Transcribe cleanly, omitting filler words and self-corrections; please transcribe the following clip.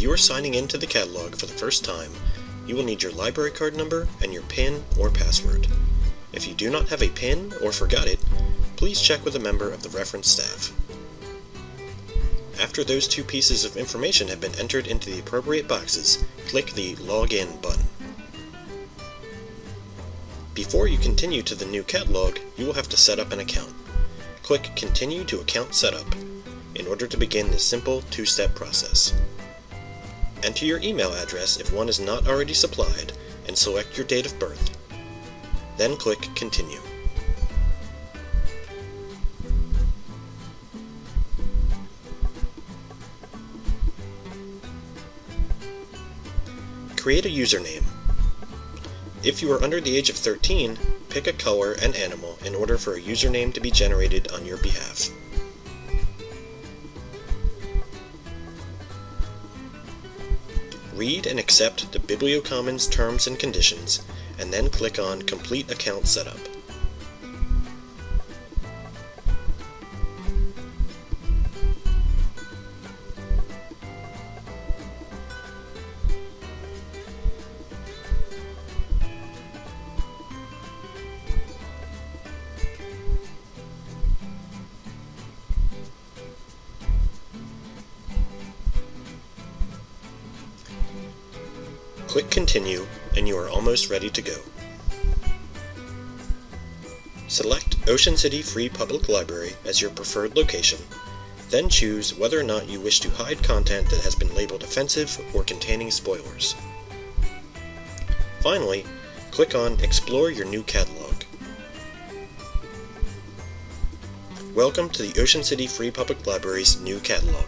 you are signing into the catalog for the first time, you will need your library card number and your PIN or password. If you do not have a PIN or forgot it, please check with a member of the reference staff. After those two pieces of information have been entered into the appropriate boxes, click the Login button. Before you continue to the new catalog, you will have to set up an account. Click Continue to Account Setup in order to begin this simple two-step process. Enter your email address if one is not already supplied, and select your date of birth. Then click Continue. Create a username. If you are under the age of 13, pick a color and animal in order for a username to be generated on your behalf. Read and accept the BiblioCommons terms and conditions, and then click on Complete Account Setup. Click Continue, and you are almost ready to go. Select Ocean City Free Public Library as your preferred location, then choose whether or not you wish to hide content that has been labeled offensive or containing spoilers. Finally, click on Explore your new catalog. Welcome to the Ocean City Free Public Library's new catalog.